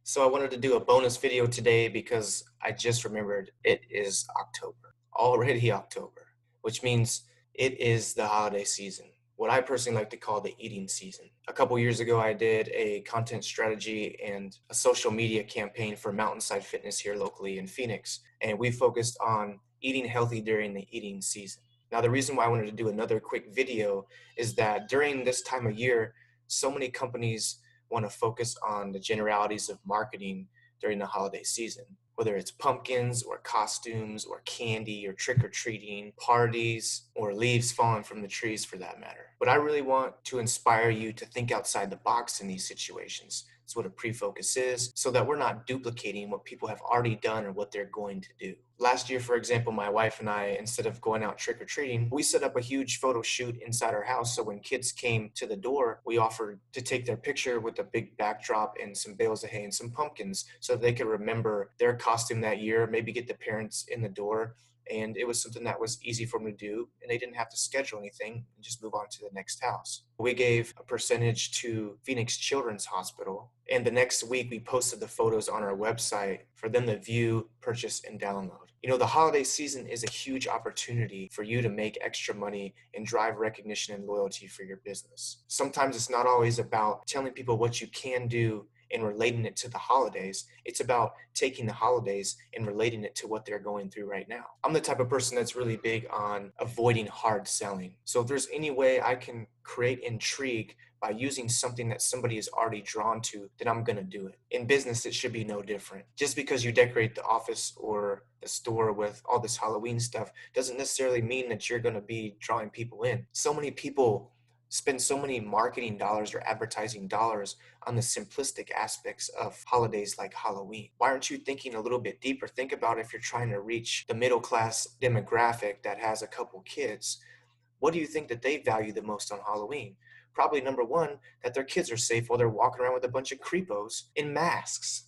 So I wanted to do a bonus video today because I just remembered it is October, already October, which means it is the holiday season, what I personally like to call the eating season. A couple years ago, I did a content strategy and a social media campaign for Mountainside Fitness here locally in Phoenix, and we focused on eating healthy during the eating season. Now, the reason why I wanted to do another quick video is that during this time of year, so many companies want to focus on the generalities of marketing during the holiday season, whether it's pumpkins or costumes or candy or trick-or-treating, parties, or leaves falling from the trees for that matter. But I really want to inspire you to think outside the box in these situations. That's what a pre-focus is, so that we're not duplicating what people have already done or what they're going to do. Last year, for example, my wife and I, instead of going out trick-or-treating, we set up a huge photo shoot inside our house. So when kids came to the door, we offered to take their picture with a big backdrop and some bales of hay and some pumpkins so that they could remember their costume that year, maybe get the parents in the door. And it was something that was easy for them to do, and they didn't have to schedule anything and just move on to the next house. We gave a percentage to Phoenix Children's Hospital, and the next week we posted the photos on our website for them to view, purchase, and download. You know, the holiday season is a huge opportunity for you to make extra money and drive recognition and loyalty for your business. Sometimes it's not always about telling people what you can do and relating it to the holidays. It's about taking the holidays and relating it to what they're going through right now. I'm the type of person that's really big on avoiding hard selling. So if there's any way I can create intrigue by using something that somebody is already drawn to, then I'm going to do it. In business, it should be no different. Just because you decorate the office or the store with all this Halloween stuff doesn't necessarily mean that you're going to be drawing people in. So many people spend so many marketing dollars or advertising dollars on the simplistic aspects of holidays like Halloween. Why aren't you thinking a little bit deeper? Think about if you're trying to reach the middle class demographic that has a couple kids. What do you think that they value the most on Halloween? Probably number one, that their kids are safe while they're walking around with a bunch of creepos in masks.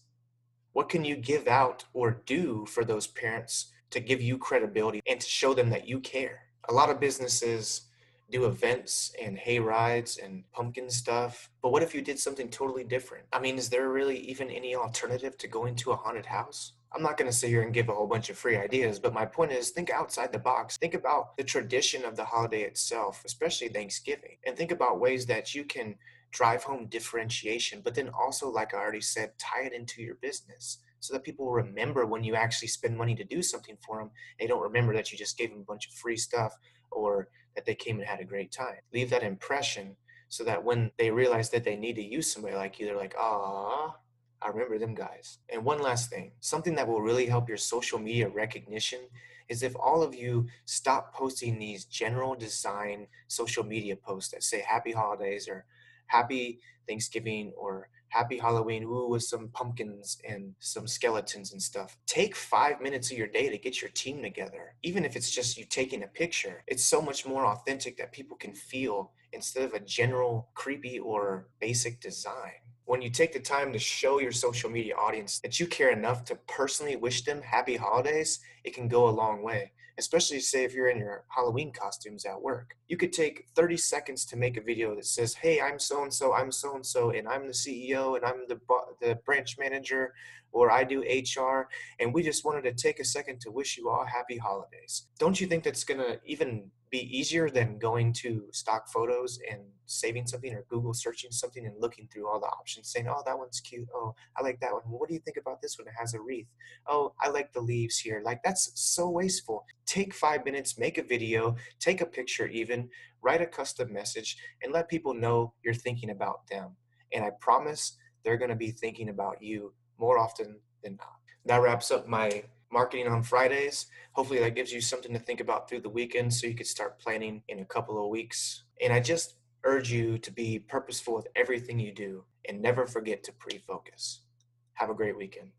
What can you give out or do for those parents to give you credibility and to show them that you care? A lot of businesses do events and hay rides and pumpkin stuff, but what if you did something totally different? I mean, is there really even any alternative to going to a haunted house? I'm not going to sit here and give a whole bunch of free ideas, but my point is think outside the box. Think about the tradition of the holiday itself, especially Thanksgiving, and think about ways that you can drive home differentiation, but then also, like I already said, tie it into your business so that people remember when you actually spend money to do something for them. They don't remember that you just gave them a bunch of free stuff or that they came and had a great time. Leave that impression so that when they realize that they need to use somebody like you, they're like, ah, I remember them guys. And one last thing, something that will really help your social media recognition is if all of you stop posting these general design social media posts that say happy holidays or happy Thanksgiving or happy Halloween, ooh, with some pumpkins and some skeletons and stuff. Take 5 minutes of your day to get your team together. Even if it's just you taking a picture, it's so much more authentic that people can feel instead of a general creepy or basic design. When you take the time to show your social media audience that you care enough to personally wish them happy holidays, it can go a long way. Especially say if you're in your Halloween costumes at work. You could take 30 seconds to make a video that says, hey, I'm so-and-so, I'm so-and-so, and I'm the CEO, and I'm the branch manager, or I do HR, and we just wanted to take a second to wish you all happy holidays. Don't you think that's going to even be easier than going to stock photos and saving something or Google searching something and looking through all the options saying, oh, that one's cute. Oh, I like that one. Well, what do you think about this one? It has a wreath. Oh, I like the leaves here. Like, that's so wasteful. Take 5 minutes, make a video, take a picture even, write a custom message, and let people know you're thinking about them. And I promise they're going to be thinking about you more often than not. That wraps up my marketing on Fridays. Hopefully that gives you something to think about through the weekend so you could start planning in a couple of weeks. And I just urge you to be purposeful with everything you do and never forget to pre-focus. Have a great weekend.